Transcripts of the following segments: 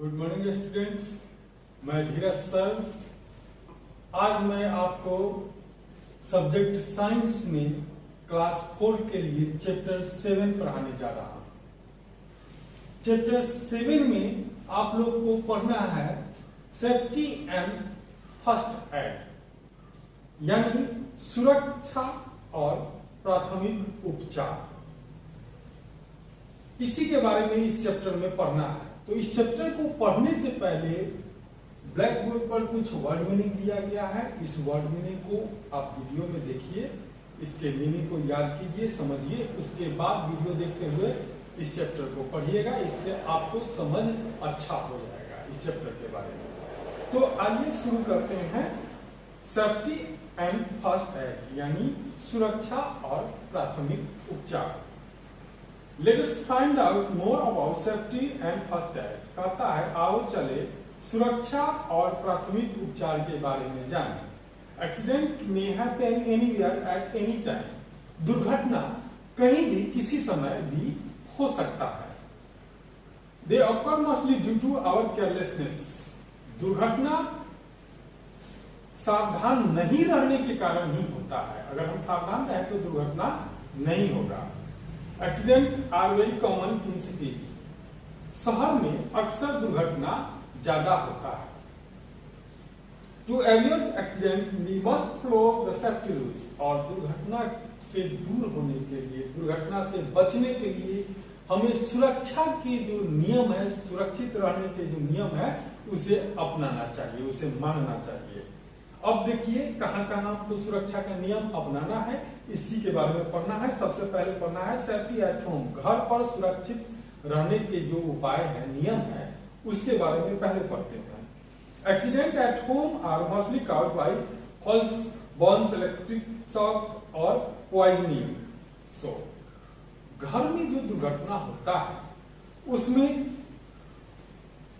Good morning students, मैं धीरज sir. आज मैं आपको सब्जेक्ट साइंस में क्लास 4 के लिए चैप्टर 7 पढ़ाने जा रहा हूं। चैप्टर 7 में आप लोग को पढ़ना है सेफ्टी एंड फर्स्ट एड, यानी सुरक्षा और प्राथमिक उपचार। इसी के बारे में इस चैप्टर में पढ़ना है। तो इस चैप्टर को पढ़ने से पहले ब्लैक बोर्ड पर कुछ वर्ड मीनिंग दिया गया है। इस वर्ड मीनिंग को आप वीडियो में देखिए, इसके मीनिंग को याद कीजिए, समझिए, उसके बाद वीडियो देखते हुए इस चैप्टर को पढ़िएगा। इससे आपको समझ अच्छा हो जाएगा इस चैप्टर के बारे में। तो आइए शुरू करते हैं सेफ्टी एंड फर्स्ट एड, यानी सुरक्षा और प्राथमिक उपचार। Let us find out more about safety and first aid। कहता है आओ चले सुरक्षा और प्राथमिक उपचार के बारे में जानें। Accident may happen anywhere at any time। दुर्घटना कहीं भी किसी समय भी हो सकता है। They occur mostly due to our carelessness। दुर्घटना सावधान नहीं रहने के कारण ही होता है। अगर हम सावधान रहे तो दुर्घटना नहीं होगा। Accident are very common in cities. शहर में अक्सर दुर्घटना ज्यादा होता है। To avoid accident we must follow the safety rules. और दुर्घटना से दूर होने के लिए, दुर्घटना से बचने के लिए हमें सुरक्षा के जो नियम है, सुरक्षित रहने के जो नियम है, उसे अपनाना चाहिए, उसे मानना चाहिए। अब देखिए कहां कहां आपको सुरक्षा का नियम अपनाना है, इसी के बारे में पढ़ना है। सबसे पहले पढ़ना है सेफ्टी एट होम। घर पर सुरक्षित रहने के जो उपाय है, नियम है, उसके बारे में पहले पढ़ते हैं। Accident at home are mostly caused by falls burns, electric shock और पॉइजनिंग। सो घर में जो दुर्घटना होता है उसमें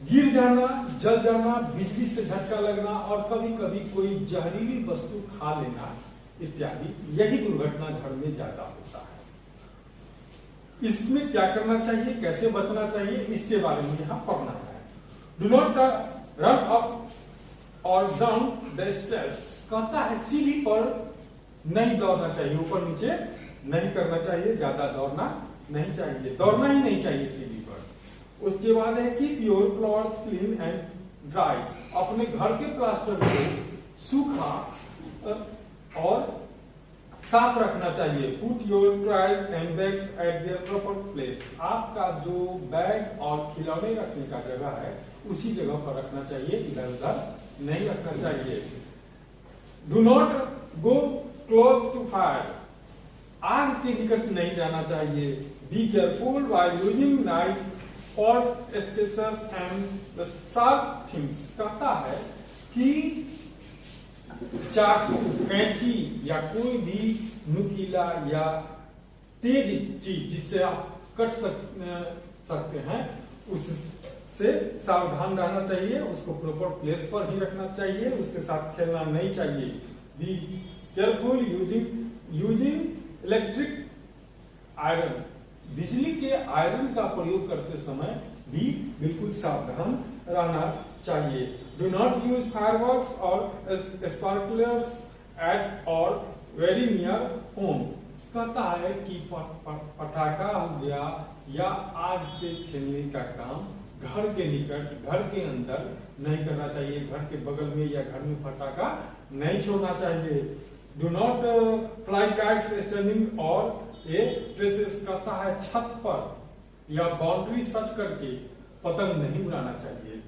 गिर जाना, जल जाना, बिजली से झटका लगना और कभी कभी कोई जहरीली वस्तु खा लेना इत्यादि, यही दुर्घटना घर में ज्यादा होता है। इसमें क्या करना चाहिए, कैसे बचना चाहिए, इसके बारे में यहां पढ़ना है। डू नॉट रन अप और डाउन द स्टेयर्स। कहता है सीढ़ी पर नहीं दौड़ना चाहिए, ऊपर नीचे नहीं करना चाहिए, ज्यादा दौड़ना नहीं चाहिए, दौड़ना ही नहीं चाहिए सीढ़ी पर। उसके बाद है keep your floors clean and dry. अपने घर के प्लास्टर को सूखा और साफ रखना चाहिए। Put your toys and bags eight there proper place. आपका जो बैग और खिलौने रखने का जगह है उसी जगह पर रखना चाहिए, इधर उधर नहीं रखना चाहिए। Do not go close to fire. आग के निकट नहीं जाना चाहिए। Be careful while using knife और scissors and the sharp things. कहता है कि चाकू, कैंची या कोई भी नुकीला या तेज चीज जिससे आप कट सकते हैं, उससे सावधान रहना चाहिए। उसको प्रॉपर प्लेस पर ही रखना चाहिए, उसके साथ खेलना नहीं चाहिए। Be careful using electric iron. बिजली के आयरन का प्रयोग करते समय भी बिल्कुल सावधान रहना चाहिए। डू नॉट यूज फायरवर्क्स और स्पार्कलर्स एट और वेरी नियर होम। कहता है कि पटाखा हो गया या आग से खेलने का काम घर के निकट, घर के अंदर नहीं करना चाहिए। घर के बगल में या घर में पटाखा नहीं छोड़ना चाहिए। Do not fly kites standing और ये ट्रेसेस। कहता है छत पर या बाउंड्री सेट करके पतंग नहीं उड़ाना चाहिए।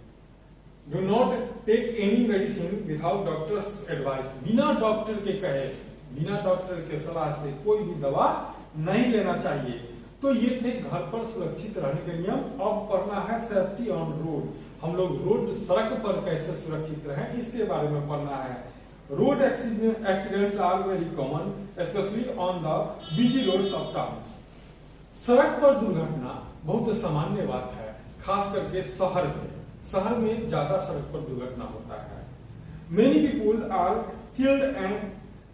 Do not take any medicine without doctor's advice. बिना डॉक्टर के कहे, बिना डॉक्टर के सलाह से कोई भी दवा नहीं लेना चाहिए। तो ये थे घर पर सुरक्षित रहने के नियम। अब पढ़ना है सेफ्टी ऑन रोड। हम लोग रोड, सड़क पर कैसे सुरक्षित रहें, इसके बारे में पढ़ना है। Road accidents are very common specially on the busy roads of towns. सड़क पर दुर्घटना बहुत सामान्य बात है, खास करके शहर में। शहर में ज्यादा सड़क पर दुर्घटना होता है। Many people are killed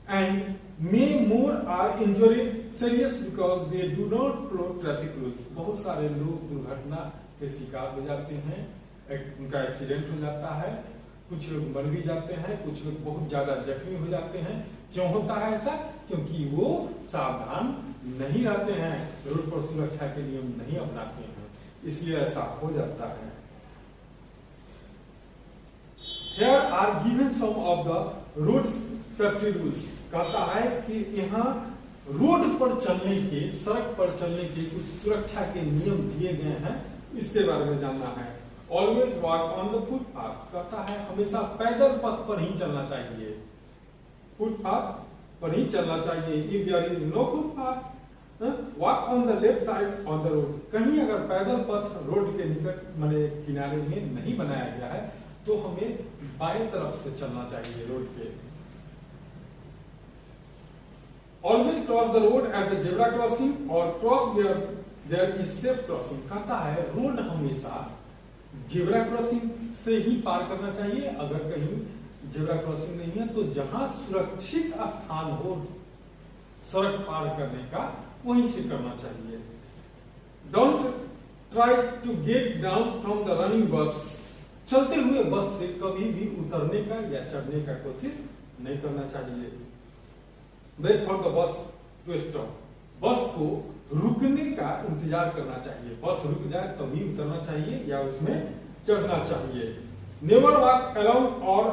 and may more are injured serious because they do not follow traffic rules. बहुत सारे लोग दुर्घटना के शिकार हो जाते हैं, उनका एक्सीडेंट हो जाता है, कुछ लोग मर भी जाते हैं, कुछ लोग बहुत ज्यादा जख्मी हो जाते हैं। क्यों होता है ऐसा? क्योंकि वो सावधान नहीं रहते हैं, रोड पर सुरक्षा के नियम नहीं अपनाते हैं, इसलिए ऐसा हो जाता है। Here are given some of the road safety rules। कहता है कि यहाँ रोड पर चलने के, सड़क पर चलने के कुछ सुरक्षा के नियम दिए गए हैं, इसके बारे में जानना है। Always walk on the footpath. कहता है हमेशा पैदल पथ पर ही चलना चाहिए, फुटपाथ पर ही चलना चाहिए। If there is no footpath walk on the left side on the road. कहीं अगर पैदल पथ रोड के निकट माने किनारे में नहीं बनाया गया है तो हमें बाएं तरफ से चलना चाहिए रोड पे। Always cross the road at the zebra crossing और cross there is safe crossing. कहता है रोड हमेशा जेब्रा क्रॉसिंग से ही पार करना चाहिए। अगर कहीं जेब्रा क्रॉसिंग नहीं है तो जहां सुरक्षित स्थान हो सड़क पार करने का वहीं से करना चाहिए। Don't try to get down from the running bus. चलते हुए बस से कभी भी उतरने का या चढ़ने का कोशिश नहीं करना चाहिए। Wait for the bus to stop. Bus को रुकने का इंतजार करना चाहिए, बस रुक जाए तभी उतरना चाहिए या उसमें चढ़ना चाहिए। नेवर वॉक अलोंग और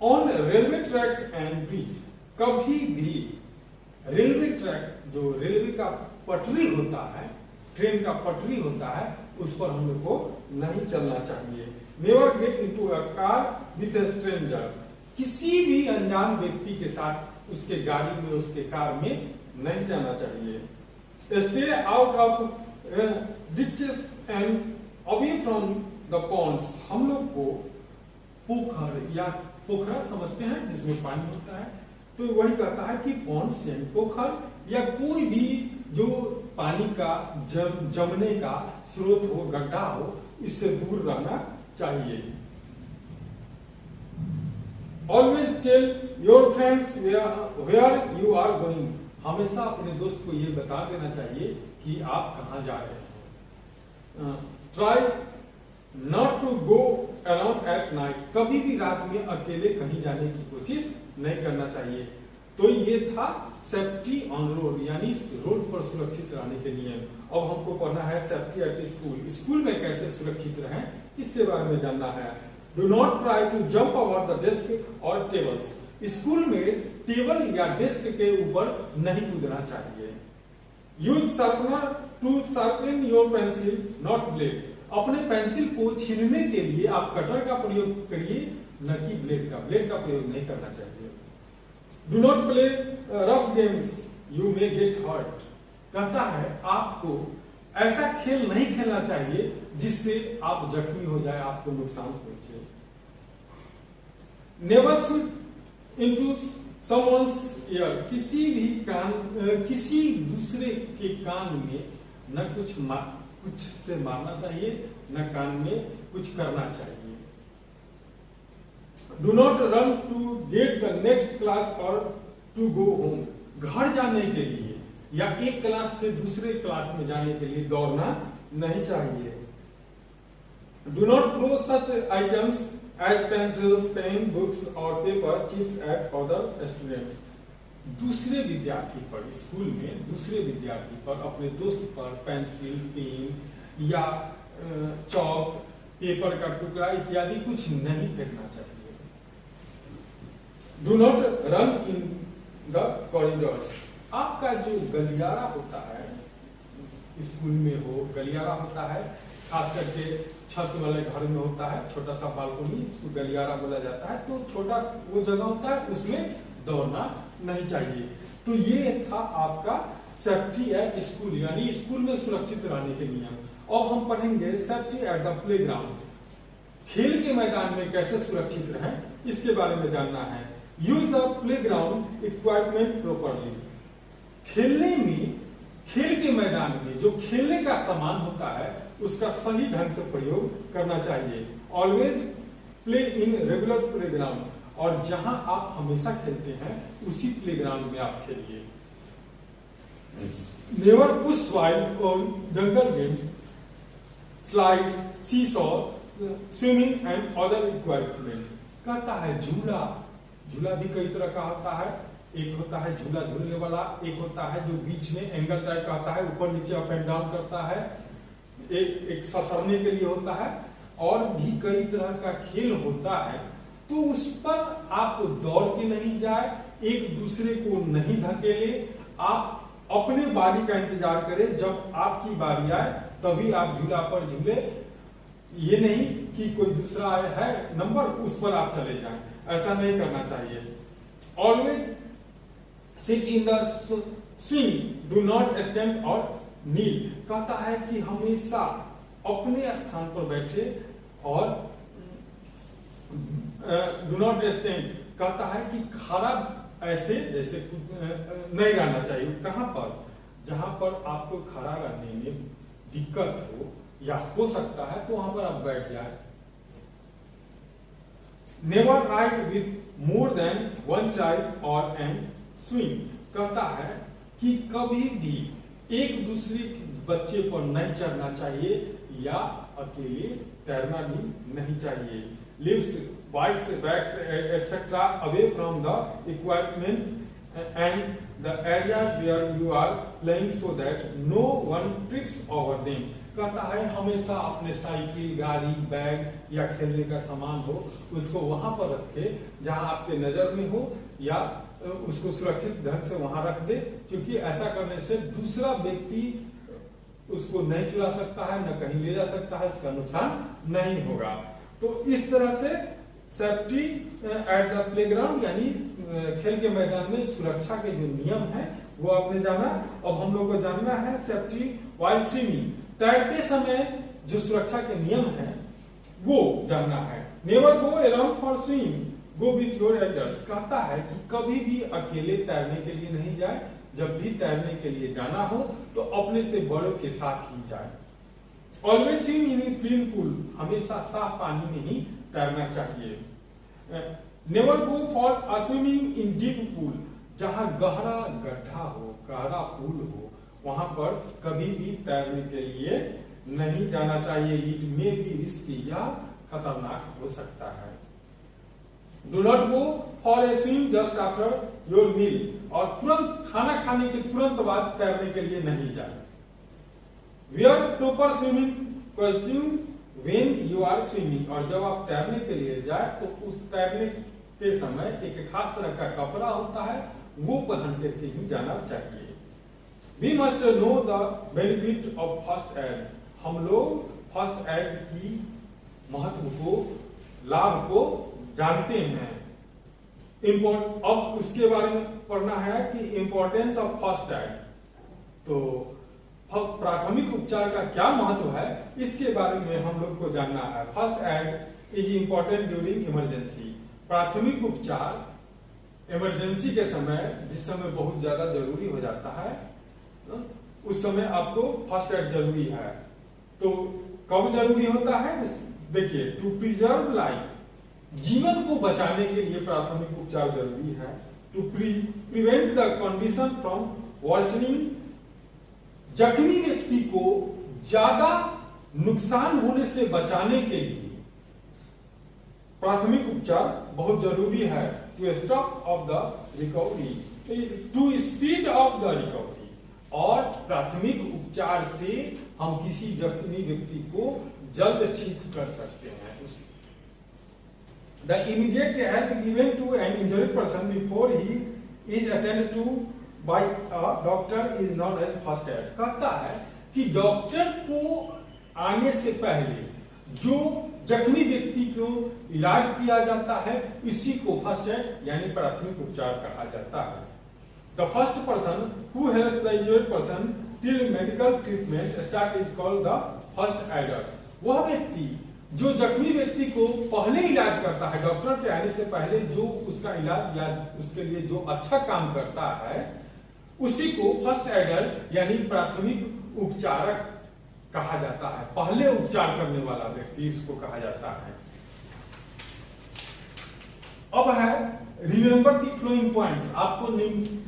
on railway tracks and bridge. कभी भी रेलवे ट्रैक, जो रेलवे का पटरी होता है, ट्रेन का पटरी होता है, उस पर हम लोग को नहीं चलना चाहिए। Never get into a car with a stranger. किसी भी अनजान व्यक्ति के साथ उसके गाड़ी में, उसके कार में नहीं जाना चाहिए। Stay out of ditches and away from the ponds. हम लोग को पोखर या पोखरा समझते हैं जिसमें पानी होता है, तो वही कहता है कि पॉन्ड्स यानी पोखर या कोई भी जो पानी का जमने का स्रोत हो, गड्ढा हो, इससे दूर रहना चाहिए। Always tell your friends where you are going. हमेशा अपने दोस्त को ये बता देना चाहिए कि आप कहाँ जा रहे हैं। Try not to go around at night. कभी भी रात में अकेले कहीं जाने की कोशिश नहीं करना चाहिए। तो ये था सेफ्टी ऑन रोड, यानी रोड पर सुरक्षित रहने के नियम। अब हमको पढ़ना है सेफ्टी एट स्कूल। स्कूल में कैसे सुरक्षित रहें इसके बारे में जानना है। Do not try to jump over the desk और टेबल्स। स्कूल में टेबल या डेस्क के ऊपर नहीं कूदना चाहिए। Use sharpener to sharpen your pencil not blade. अपने पेंसिल को छीनने के लिए आप कटर का प्रयोग करिए, न कि ब्लेड का। ब्लेड का प्रयोग नहीं करना चाहिए। Do not play rough games you may get hurt. कहता है आपको ऐसा खेल नहीं खेलना चाहिए जिससे आप जख्मी हो जाए, आपको नुकसान पहुंचे। Never shoot into someone's year. किसी भी कान, किसी दूसरे के कान में न कुछ से मारना चाहिए, न कान में कुछ करना चाहिए। Do not run to get the next class और टू गो होम। घर जाने के लिए या एक क्लास से दूसरे क्लास में जाने के लिए दौड़ना नहीं चाहिए। Do not throw such items as pencils, pen, books और paper chips at other students. दूसरे विद्यार्थी पर, स्कूल में दूसरे विद्यार्थी पर, अपने दोस्त पर पेंसिल, पेन या चौक, पेपर का टुकड़ा इत्यादि कुछ नहीं फेंकना चाहिए। Do not run in the corridors. आपका जो गलियारा होता है, स्कूल में हो गलियारा होता है, खास करके छत वाले घर में होता है, छोटा सा बालकनी, इसको गलियारा बोला जाता है। तो छोटा वो जगह होता है, उसमें दौड़ना नहीं चाहिए। तो ये था आपका सेफ्टी एट स्कूल, यानी स्कूल में सुरक्षित रहने के नियम। और हम पढ़ेंगे सेफ्टी एट द प्लेग्राउंड। खेल के मैदान में कैसे सुरक्षित रहें इसके बारे में जानना है। Use the playground equipment properly. खेलने में, खेल के मैदान में जो खेलने का सामान होता है उसका सही ढंग से प्रयोग करना चाहिए। Always play in regular playground. और जहां आप हमेशा खेलते हैं उसी प्लेग्राउंड में आप खेलिए। नेवर पुश वाइल्ड और jungle games, slides, seesaw swimming and other equipment. कहता है झूला, झूला भी कई तरह का होता है। एक होता है झूला झूलने वाला, एक होता है जो बीच में एंगल टाइप का होता है, ऊपर नीचे अप एंड डाउन करता है, एक ससरने के लिए होता है, और भी कई तरह का खेल होता है। तो उस पर आप दौड़ के नहीं जाए, एक दूसरे को नहीं धकेले, आप अपने बारी का इंतजार करें, जब आपकी बारी आए तभी आप झूला पर झूले। ये नहीं कि कोई दूसरा है नंबर उस पर आप चले जाएं, ऐसा नहीं करना चाहिए। Always sit in the swing, do not stand और नील। कहता है कि हमेशा अपने स्थान पर बैठे और डू नॉट स्टैंड, कहता है कि खड़ा ऐसे जैसे नहीं रहना चाहिए। कहां पर? जहां पर आपको खड़ा रहने में दिक्कत हो या हो सकता है तो वहां पर आप बैठ जाए। Never ride with more than one child और एन स्विंग। कहता है कि कभी भी एक दूसरे बच्चे पर नहीं चढ़ना चाहिए या अकेले तैरना भी नहीं चाहिए। Leaves bikes, bags, etc. away from the equipment and the areas where you are playing so that no one trips over them. कहता है हमेशा अपने साइकिल, गाड़ी, बैग या खेलने का सामान हो उसको वहां पर रखे जहां आपके नजर में हो, या उसको सुरक्षित ढंग से वहां रख दे, क्योंकि ऐसा करने से दूसरा व्यक्ति उसको नहीं चुरा सकता है, न कहीं ले जा सकता है, उसका नुकसान नहीं होगा। तो इस तरह से सेफ्टी एट द प्लेग्राउंड, यानी खेल के मैदान में सुरक्षा के जो नियम है वो आपने जाना। अब हम लोग को जानना है सेफ्टी व्हाइल स्विमिंग, तैरते समय जो सुरक्षा के नियम है वो जानना है। Never go alone for swimming, go with your elders. कहता है कि कभी भी अकेले तैरने के लिए नहीं जाए, जब भी तैरने के लिए जाना हो तो अपने से बड़ों के साथ ही जाए। Always swim in a clean pool, हमेशा साफ पानी में ही तैरना चाहिए। Never go for swimming in deep pool, जहां गहरा गड्ढा हो, गहरा पूल हो, वहां पर कभी भी तैरने के लिए नहीं जाना चाहिए। इट मे बी रिस्की, या खतरनाक हो सकता है। Do not go for a swim just after your meal, और तुरंत खाना खाने के तुरंत बाद तैरने के लिए नहीं जाए। Wear proper swimming costume when you are swimming, और जब आप तैरने के लिए जाए तो उस तैरने के समय एक खास तरह का कपड़ा होता है, वो पहन करके ही जाना चाहिए। We must know the benefit of first aid, हम लोग फर्स्ट एड की महत्व को, लाभ को जानते हैं। अब उसके बारे में पढ़ना है कि इंपॉर्टेंस ऑफ फर्स्ट एड, तो प्राथमिक उपचार का क्या महत्व है इसके बारे में हम लोग को जानना है। First aid is important during emergency, प्राथमिक उपचार इमरजेंसी के समय, जिस समय बहुत ज्यादा जरूरी हो जाता है, उस समय आपको फर्स्ट एड जरूरी है। तो कब जरूरी होता है? देखिए, टू प्रिजर्व लाइफ, जीवन को बचाने के लिए प्राथमिक उपचार जरूरी है। To prevent the condition from worsening, जख्मी व्यक्ति को ज्यादा नुकसान होने से बचाने के लिए प्राथमिक उपचार बहुत जरूरी है। To stop of the recovery, to speed of the recovery, और प्राथमिक उपचार से हम किसी जख्मी व्यक्ति को जल्द ठीक कर सकते हैं। The immediate help given to an injured person before he is attend to by doctor is known as first aid. कहता है कि डॉक्टर को आने से पहले जो जख्मी व्यक्ति को इलाज किया जाता है इसी को फर्स्ट एड यानी प्राथमिक उपचार कहा जाता है। The first person who help the injured person till medical treatment start is called the first adder. वह व्यक्ति जो जख्मी व्यक्ति को पहले इलाज करता है, डॉक्टर के आने से पहले जो उसका इलाज या उसके लिए जो अच्छा काम करता है उसी को फर्स्ट एडर यानी प्राथमिक उपचारक कहा जाता है। पहले उपचार करने वाला व्यक्ति इसको कहा जाता है। अब है रिमेंबर द फ्लोइंग पॉइंट्स। आपको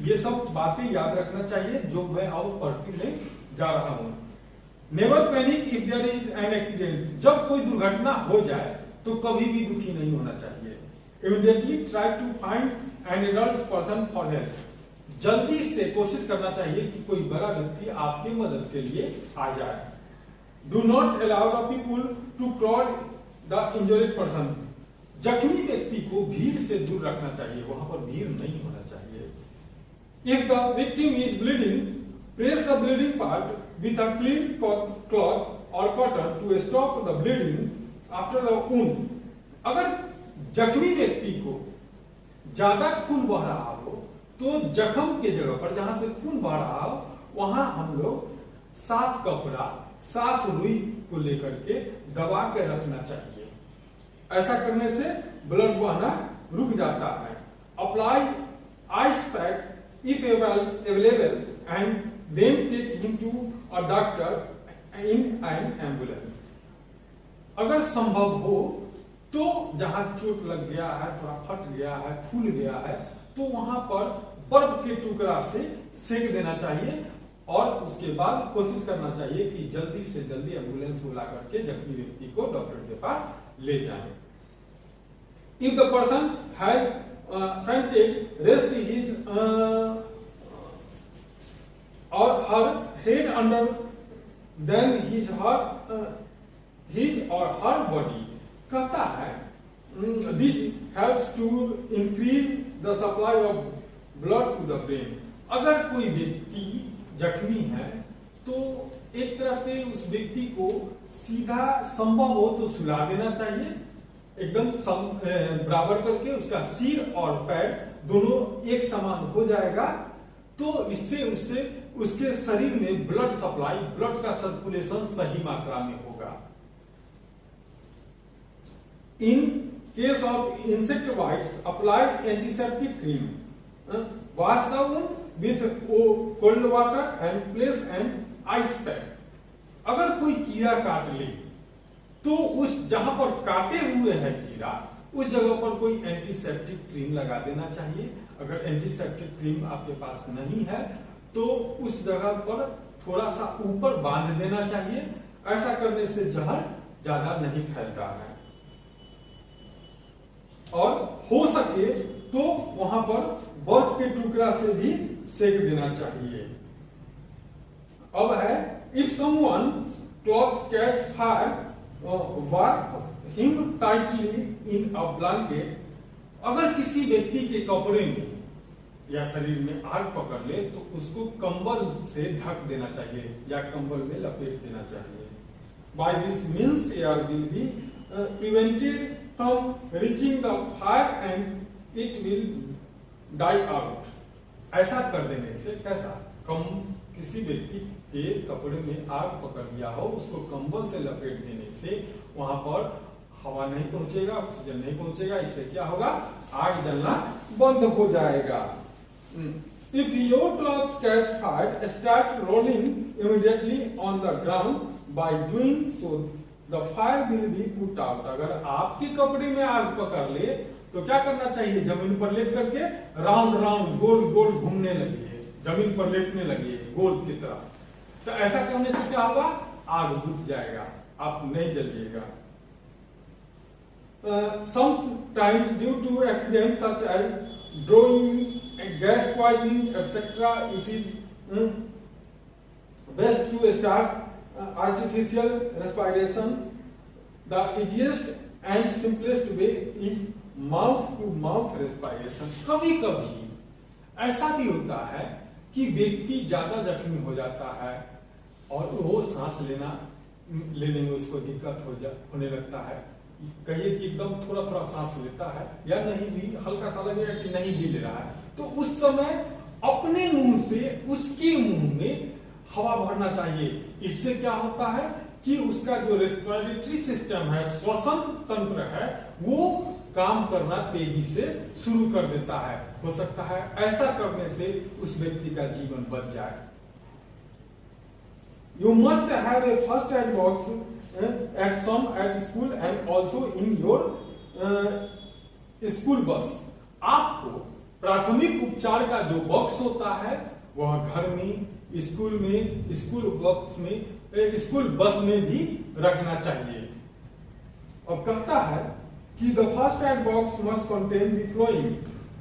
ये सब बातें याद रखना चाहिए जो मैं अब पढ़ने जा रहा हूं। Never panic if there is an accident, जब कोई दुर्घटना हो जाए तो कभी भी दुखी नहीं होना चाहिए। Immediately try to find an adult person for help, जल्दी से कोशिश करना चाहिए कि कोई बड़ा व्यक्ति आपके मदद के लिए आ जाए। Do not allow the people to crowd the injured person, जख्मी व्यक्ति को भीड़ से दूर रखना चाहिए, वहां पर भीड़ नहीं होना चाहिए। If the victim is bleeding, press the bleeding part with a clean cloth और cotton to stop the bleeding after the wound. अगर जख्मी व्यक्ति को ज्यादा खून बह रहा हो तो जख्म के जगह पर जहां से खून बह रहा हो वहां हम लोग साफ कपड़ा, साफ रुई को लेकर के दबा के रखना चाहिए। ऐसा करने से ब्लड बहना रुक जाता है। Apply ice pack if available and then take him to a doctor in an ambulance. अगर संभव हो तो जहां चोट लग गया है, थोड़ा फट गया है, फूल गया है, तो वहां पर बर्फ के टुकड़ा से सेक देना चाहिए और उसके बाद कोशिश करना चाहिए कि जल्दी से जल्दी एम्बुलेंस बुला करके जख्मी व्यक्ति को डॉक्टर के पास ले जाएं। If the person has fainted, rest his or her head under then his or her body। कहता है this helps to increase the supply of blood to the brain। अगर कोई व्यक्ति जख्मी है तो एक तरह से उस व्यक्ति को सीधा संभव हो तो सुला देना चाहिए, एकदम बराबर करके उसका सिर और पैर दोनों एक समान हो जाएगा, तो इससे उससे उसके शरीर में ब्लड सप्लाई, ब्लड का सर्कुलेशन सही मात्रा में होगा। In case of insect bytes apply antiseptic cream, wash the wound with cold water and place an ice pack. अगर कोई कीड़ा काट ले तो उस जहां पर काटे हुए है कीड़ा उस जगह पर कोई एंटीसेप्टिक क्रीम लगा देना चाहिए। अगर एंटीसेप्टिक क्रीम आपके पास नहीं है तो उस जगह पर थोड़ा सा ऊपर बांध देना चाहिए। ऐसा करने से जहर ज्यादा नहीं फैलता है और हो सके तो वहां पर बर्फ के टुकड़ा से भी सेक देना चाहिए। अब है if someone clothes catch fire, wrap him tightly in a blanket। अगर किसी व्यक्ति के कपड़े में या शरीर में आग पकड़ ले तो उसको कंबल से ढक देना चाहिए या कंबल में लपेट देना चाहिए। By this means air will be prevented from reaching the fire and it will die out। ऐसा कर देने से कैसा, किसी व्यक्ति के कपड़े में आग पकड़ लिया हो उसको कंबल से लपेट देने से वहां पर हवा नहीं पहुंचेगा, ऑक्सीजन नहीं पहुंचेगा, इससे क्या होगा, आग जलना बंद हो जाएगा। If your clothes catch fire start rolling immediately on the ground by doing so the fire will be put out. अगर आपके कपड़े में आग पकड़ ले तो क्या करना चाहिए, जमीन पर लेट करके राउंड राउंड गोल गोल घूमने लगिए, जमीन पर लेटने लगिए गोल की तरह। तो ऐसा करने से क्या होगा, आग बुझ जाएगा, आप नहीं जलिएगा। Sometimes due to accidents such as drowning, gas poisoning, etc., it is best to start artificial respiration। The easiest and simplest way is mouth to mouth respiration। कभी कभी ऐसा भी होता है कि व्यक्ति ज्यादा जख्मी हो जाता है और वो सांस लेने में उसको दिक्कत होने लगता है। कहिए कि एकदम थोड़ा थोड़ा सांस लेता है या नहीं भी, हल्का सा लगेगा कि नहीं भी ले रहा है, तो उस समय अपने मुंह से उसके मुंह में हवा भरना चाहिए। इससे क्या होता है कि उसका जो रेस्पिरेटरी सिस्टम है, श्वसन तंत्र है, वो काम करना तेजी से शुरू कर देता है। हो सकता है ऐसा करने से उस व्यक्ति का जीवन बच जाए। You must have a first aid box at school and also in your school bus। आपको प्राथमिक उपचार का जो बॉक्स होता है वह घर में, स्कूल में, स्कूल बॉक्स में स्कूल बस में भी रखना चाहिए। अब कहता है कि the first aid box must contain the following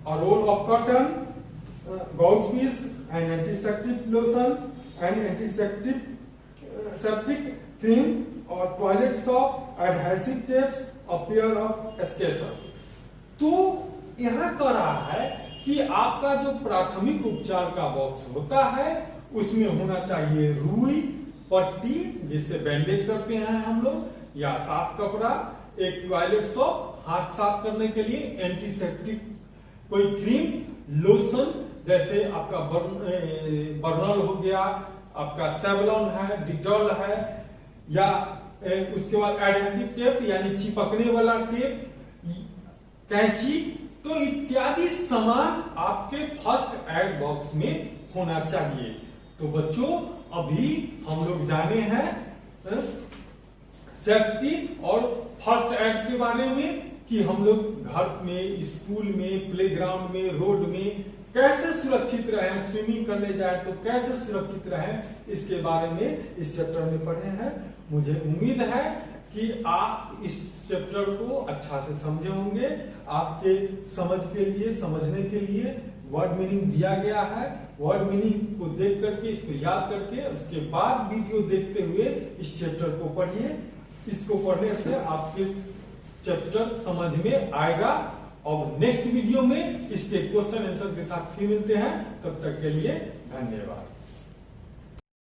a roll of cotton, gauze piece, an antiseptic lotion, an antiseptic septic cream और toilet soap, adhesive tapes, a pair of scissors. तो यहाँ कह रहा है कि आपका जो प्राथमिक उपचार का बॉक्स होता है उसमें होना चाहिए रुई, पट्टी जिससे बैंडेज करते हैं हम लोग, या साफ कपड़ा, एक टॉयलेट सॉप हाथ साफ करने के लिए, एंटीसेप्टिक कोई क्रीम, लोशन जैसे आपका बर्नल हो गया, आपका सेवलॉन है, डिटॉल है, या उसके बाद एडहेसिव टेप यानी चिपकने वाला टेप, कैंची, तो इत्यादि सामान आपके फर्स्ट एड बॉक्स में होना चाहिए। तो बच्चों अभी हम लोग जाने हैं सेफ्टी और फर्स्ट एड के बारे में कि हम लोग घर में, स्कूल में, प्लेग्राउंड में, रोड में कैसे सुरक्षित रहें, स्विमिंग करने जाए तो कैसे सुरक्षित रहें, इसके बारे में इस चैप्टर में पढ़े हैं। मुझे उम्मीद है कि आप इस चैप्टर को अच्छा से समझे होंगे। आपके समझने के लिए वर्ड मीनिंग दिया गया है। वर्ड मीनिंग को देख करके, इसको याद करके, उसके बाद वीडियो देखते हुए इस चैप्टर को पढ़िए। इसको पढ़ने से आपके चैप्टर समझ में आएगा। और नेक्स्ट वीडियो में इसके क्वेश्चन आंसर के साथ फिर मिलते हैं। तब तक के लिए धन्यवाद।